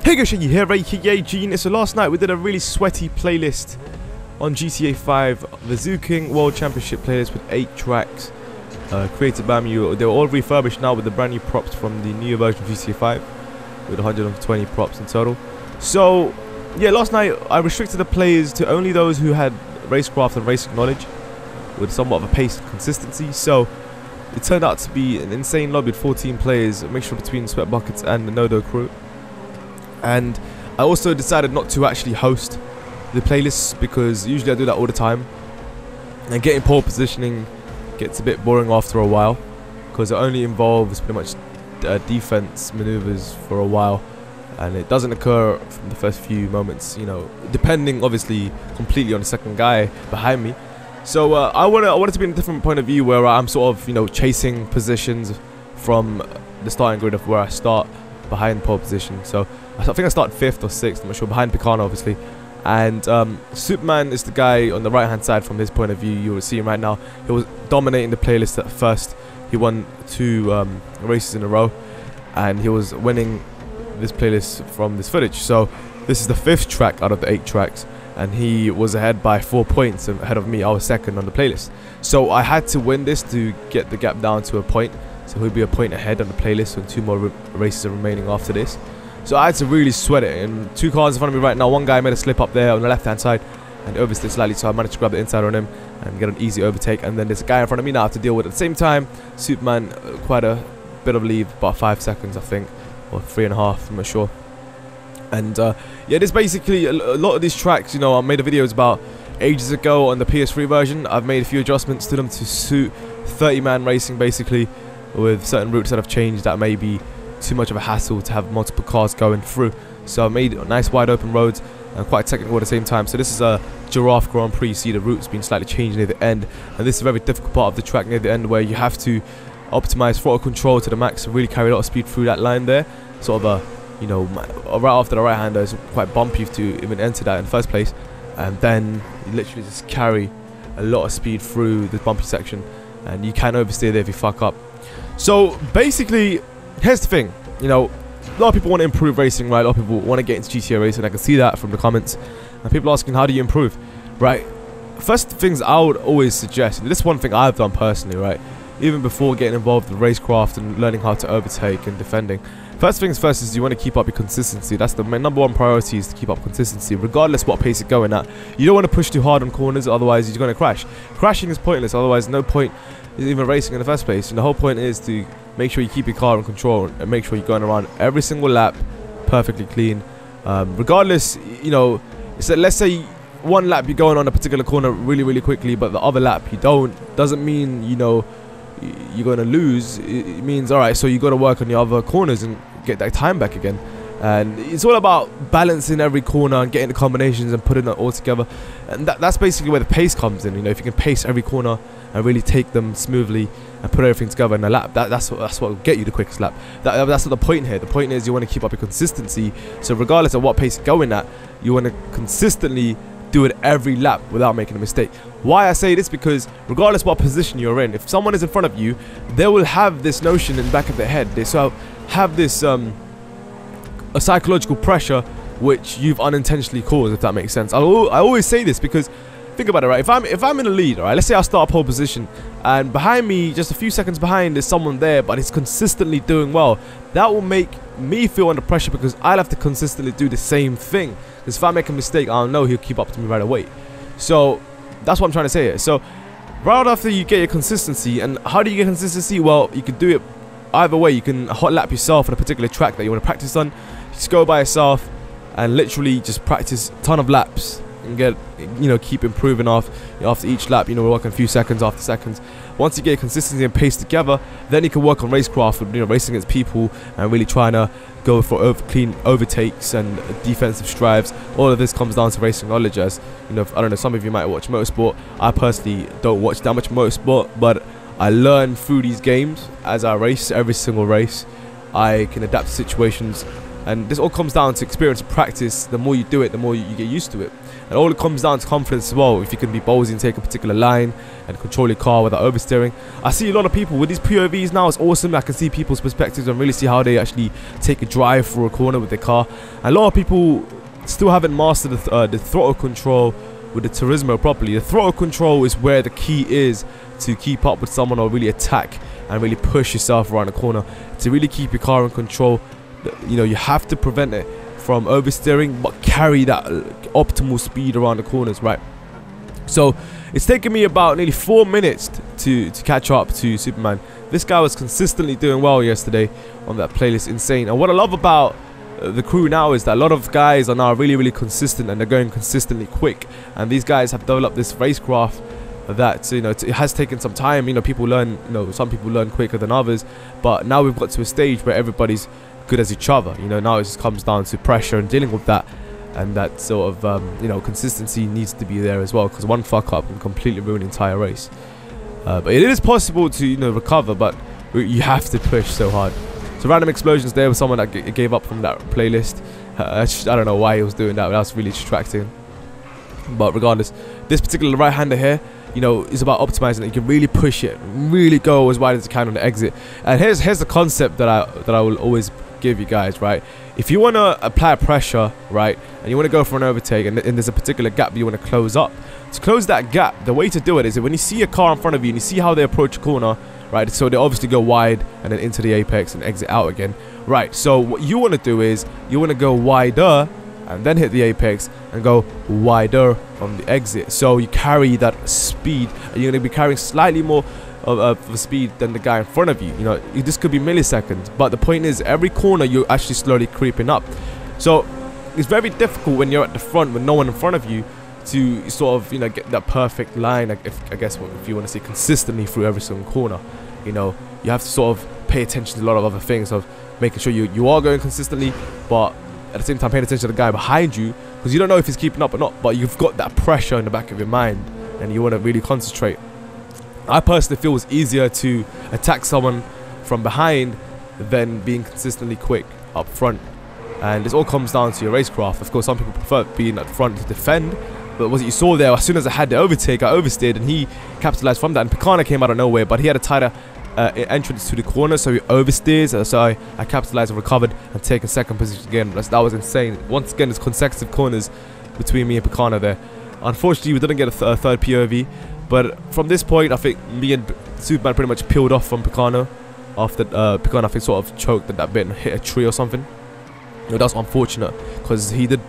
Hey guys, you here, aka Gene. So last night we did a really sweaty playlist on GTA 5, the Zoo King World Championship playlist with 8 tracks created by me. They were all refurbished now with the brand new props from the new version of GTA 5 with 120 props in total. So yeah, last night I restricted the players to only those who had racecraft and racing knowledge with somewhat of a pace and consistency. So it turned out to be an insane lobby with 14 players, a mixture between Sweat Buckets and the Nodo crew. And I also decided not to actually host the playlists because usually I do that all the time, and getting pole positioning gets a bit boring after a while because it only involves pretty much defense maneuvers for a while, and it doesn't occur from the first few moments, you know, depending obviously completely on the second guy behind me. So I wanted to be in a different point of view where I'm sort of, you know, chasing positions from the starting grid of where I start behind pole position. So I think I started 5th or 6th, I'm not sure, behind Picano obviously. And Superman is the guy on the right hand side from his point of view. You will see him right now. He was dominating the playlist at first. He won 2 races in a row, and he was winning this playlist from this footage. So this is the 5th track out of the 8 tracks, and he was ahead by 4 points ahead of me. I was 2nd on the playlist. So I had to win this to get the gap down to a point. So he'll be a point ahead on the playlist when 2 more races are remaining after this. So I had to really sweat it. And 2 cars in front of me right now. One guy made a slip up there on the left hand side and oversteered slightly, so I managed to grab the inside on him and get an easy overtake. And then there's a guy in front of me now I have to deal with at the same time. Superman, quite a bit of lead, about 5 seconds I think, or 3.5, I'm not sure. And yeah, there's basically a lot of these tracks, you know, I made videos about ages ago on the PS3 version. I've made a few adjustments to them to suit 30-man racing, basically, with certain routes that have changed that may be too much of a hassle to have multiple cars going through. So I made nice wide open roads and quite technical at the same time. So this is a Giraffe Grand Prix. You see the routes being slightly changed near the end, and this is a very difficult part of the track near the end where you have to optimize throttle control to the max to really carry a lot of speed through that line there. Sort of a, you know, right after the right hander is quite bumpy to even enter that in the first place, and then you literally just carry a lot of speed through the bumpy section, and you can oversteer there if you fuck up. So basically, here's the thing, you know, a lot of people want to improve racing, right? A lot of people want to get into GTA racing. I can see that from the comments, and people asking, how do you improve, right? First things I would always suggest, and this is one thing I've done personally, right, even before getting involved in racecraft and learning how to overtake and defending. First things first is you want to keep up your consistency. That's the number 1 priority, is to keep up consistency regardless what pace you're going at. You don't want to push too hard on corners, otherwise you're going to crash. Crashing is pointless, otherwise no point is even racing in the first place. And the whole point is to make sure you keep your car in control and make sure you're going around every single lap perfectly clean. Regardless, you know, so let's say one lap you're going on a particular corner really quickly, but the other lap you don't, doesn't mean, you know, you're going to lose. It means, alright, so you got to work on your other corners and get that time back again. And it's all about balancing every corner and getting the combinations and putting it all together. And that's basically where the pace comes in. You know, if you can pace every corner and really take them smoothly and put everything together in a lap, that's what will get you the quickest lap. That's not the point here. The point is you want to keep up your consistency. So regardless of what pace you're going at, you want to consistently do it every lap without making a mistake. Why I say this, because regardless what position you're in, if someone is in front of you, they will have this notion in the back of their head. They sort of have this a psychological pressure which you've unintentionally caused, if that makes sense. I always say this because think about it, right? If I'm in a lead, right? Let's say I start a pole position, and behind me, just a few seconds behind, there's someone there, but it's consistently doing well. That will make me feel under pressure because I'll have to consistently do the same thing. Because if I make a mistake, I'll know he'll keep up to me right away. So that's what I'm trying to say here. So right after you get your consistency, and how do you get consistency? Well, you can do it either way. You can hot lap yourself on a particular track that you want to practice on. Just go by yourself and literally just practice a ton of laps and get, you know, keep improving after each lap. You know, we're working a few seconds after seconds. Once you get consistency and pace together, then you can work on racecraft, you know, racing against people and really trying to go for clean overtakes and defensive strives. All of this comes down to racing knowledge. As you know, I don't know, some of you might watch motorsport. I personally don't watch that much motorsport, but I learn through these games as I race. Every single race I can adapt to situations And this all comes down to experience and practice. The more you do it, the more you get used to it. And all it comes down to confidence as well. If you can be ballsy and take a particular line and control your car without oversteering. I see a lot of people with these POVs now. It's awesome. I can see people's perspectives and really see how they actually take a drive through a corner with their car. And a lot of people still haven't mastered the throttle control with the Turismo properly. The throttle control is where the key is to keep up with someone or really attack and really push yourself around the corner. To really keep your car in control, you know, you have to prevent it from oversteering, but carry that optimal speed around the corners, right? So it's taken me about nearly 4 minutes to catch up to Superman. This guy was consistently doing well yesterday on that playlist, insane. And what I love about the crew now is that a lot of guys are now really consistent, and they're going consistently quick. And these guys have developed this racecraft that, you know, it has taken some time. You know, people learn, you know, some people learn quicker than others, but now we've got to a stage where everybody's good as each other. You know, now it just comes down to pressure and dealing with that, and that sort of you know, consistency needs to be there as well, because one fuck up can completely ruin the entire race. But it is possible to, you know, recover, but you have to push so hard. So random explosions there with someone that gave up from that playlist. I don't know why he was doing that, but that was really distracting. But regardless, this particular right-hander here, you know, is about optimizing it. You can really push it, really go as wide as you can on the exit. And here's the concept that I will always give you guys, right? If you want to apply pressure, right, and you want to go for an overtake, and there's a particular gap that you want to close up, to close that gap, the way to do it is that when you see a car in front of you and you see how they approach a corner, right, so they obviously go wide and then into the apex and exit out again, right? So what you want to do is you want to go wider and then hit the apex and go wider on the exit, so you carry that speed, and you're going to be carrying slightly more of speed than the guy in front of you. You know, this could be milliseconds, but the point is, every corner you're actually slowly creeping up. So it's very difficult when you're at the front with no one in front of you to sort of, you know, get that perfect line. I guess if you want to see consistently through every single corner, you know, you have to sort of pay attention to a lot of other things, of making sure you are going consistently, but at the same time paying attention to the guy behind you, because you don't know if he's keeping up or not, but you've got that pressure in the back of your mind and you want to really concentrate. I personally feel it's easier to attack someone from behind than being consistently quick up front. And this all comes down to your racecraft. Of course, some people prefer being at the front to defend, but what you saw there, as soon as I had the overtake, I oversteered, and he capitalized from that. And Picana came out of nowhere, but he had a tighter entrance to the corner, so he oversteers. So I capitalized and recovered and taken second position again. That was insane. Once again, there's consecutive corners between me and Picana there. Unfortunately, we didn't get a third POV. But from this point, I think me and Superman pretty much peeled off from Picano after Picano, I think, sort of choked at that bit and hit a tree or something. You know, that's unfortunate, because he did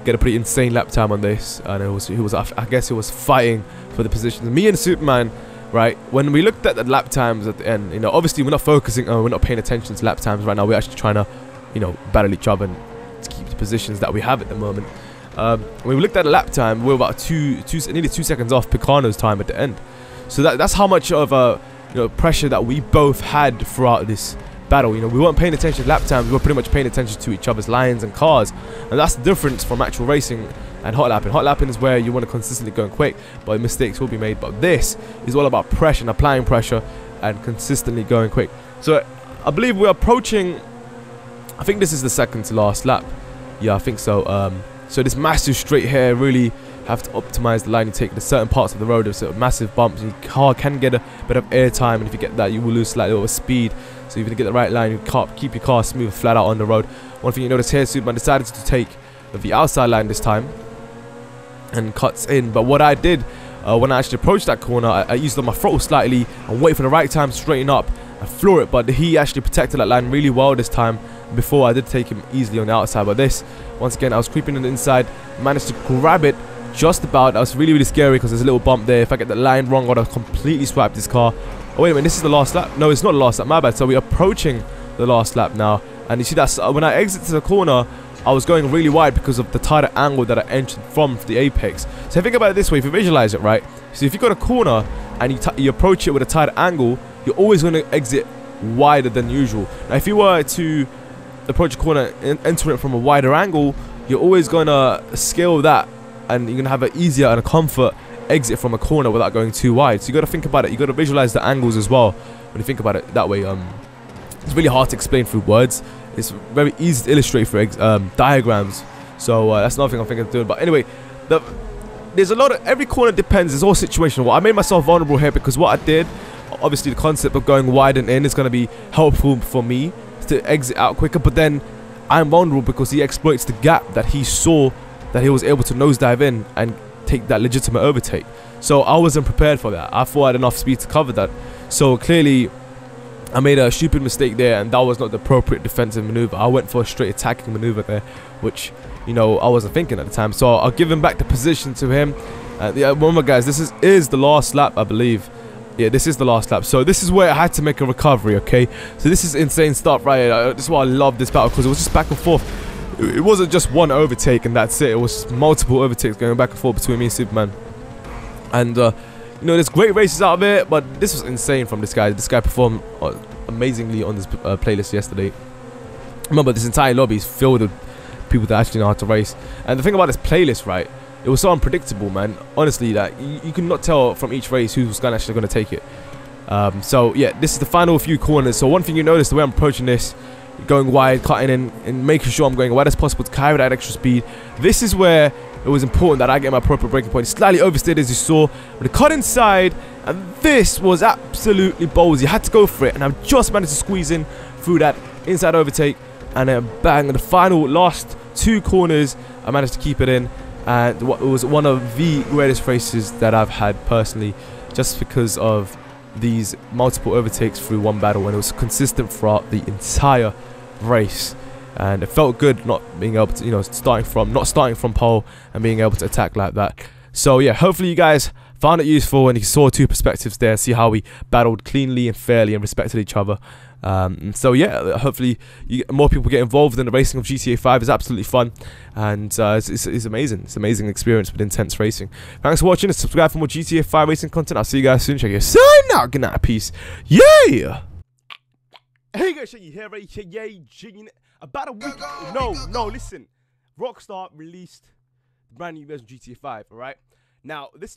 get a pretty insane lap time on this, and I guess he was fighting for the positions. Me and Superman, right, when we looked at the lap times at the end, you know, obviously we're not focusing, we're not paying attention to lap times right now. We're actually trying to, you know, battle each other and to keep the positions that we have at the moment. When we looked at the lap time, we were about nearly 2 seconds off Picano's time at the end. So that's how much of a, you know, pressure that we both had throughout this battle. You know, we weren't paying attention to lap times. We were pretty much paying attention to each other's lines and cars, and that's the difference from actual racing and hot lapping. Hot lapping is where you want to consistently go quick, but mistakes will be made. But this is all about pressure and applying pressure and consistently going quick. So I believe we're approaching, I think this is the second to last lap. Yeah, I think so. So this massive straight here, really have to optimize the line you take. There's certain parts of the road, there's massive bumps, and your car can get a bit of air time, and if you get that, you will lose slightly over speed. So if you get the right line, you can't keep your car smooth, flat out on the road. One thing you notice here, Superman decided to take the outside line this time and cuts in. But what I did when I actually approached that corner, I used on my throttle slightly and wait for the right time to straighten up and floor it. But he actually protected that line really well this time. Before, I did take him easily on the outside, but this, once again, I was creeping on the inside, managed to grab it just about. That was really scary, because there's a little bump there. If I get the line wrong, I would have completely swiped this car. Oh wait a minute, this is the last lap. No, it's not the last lap, my bad. So we're approaching the last lap now, and you see that when I exited the corner, I was going really wide because of the tighter angle that I entered from the apex. So think about it this way, if you visualize it, right? So if you've got a corner and you approach it with a tighter angle, you're always going to exit wider than usual. Now if you were to approach a corner and enter it from a wider angle, you're always going to scale that, and you're going to have an easier and a comfort exit from a corner without going too wide. So you got to think about it, you got to visualize the angles as well when you think about it that way. it's really hard to explain through words. It's very easy to illustrate through diagrams. So that's another thing I'm thinking of doing. But anyway, there's a lot of, every corner depends. It's all situational. Well, I made myself vulnerable here because what I did, obviously the concept of going wide and in is going to be helpful for me to exit out quicker. But then I'm vulnerable because he exploits the gap that he saw, that he was able to nosedive in and take that legitimate overtake. So I wasn't prepared for that. I thought I had enough speed to cover that. So clearly I made a stupid mistake there, and that was not the appropriate defensive maneuver. I went for a straight attacking maneuver there, which, you know, I wasn't thinking at the time. So I'll give him back the position to him. Yeah, remember guys, this is the last lap, I believe. Yeah, this is the last lap. So this is where I had to make a recovery, okay? So this is insane stuff right here. This is why I love this battle, because it was just back and forth. It wasn't just one overtake and that's it. It was multiple overtakes going back and forth between me and Superman. And you know, there's great races out of it, but this was insane from this guy. This guy performed amazingly on this playlist yesterday. Remember, this entire lobby is filled with people that actually know how to race. And the thing about this playlist, right, it was so unpredictable, man. Honestly, that you could not tell from each race who's actually going to take it. So yeah, this is the final few corners. So one thing you notice, the way I'm approaching this, going wide, cutting in, and making sure I'm going wide as possible to carry that extra speed. This is where it was important that I get my proper braking point. Slightly oversteered, as you saw, but it cut inside, and this was absolutely ballsy. I had to go for it, and I just managed to squeeze in through that inside overtake, and then bang, in the final last two corners, I managed to keep it in, and it was one of the greatest races that I've had personally, just because of these multiple overtakes through one battle, and it was consistent throughout the entire race. And it felt good not being able to, you know, not starting from pole and being able to attack like that. So yeah, hopefully you guys found it useful and you saw two perspectives there, see how we battled cleanly and fairly and respected each other. So yeah, hopefully more people get involved in the racing of GTA 5. It's absolutely fun, and it's amazing. It's an amazing experience with intense racing. Thanks for watching, and subscribe for more GTA 5 racing content. I'll see you guys soon. Check your sign out. Good night, peace. Yeah. Hey guys, check you here, right? Yeah. About a week. No, listen. Rockstar released the brand new version of GTA 5. All right. Now this.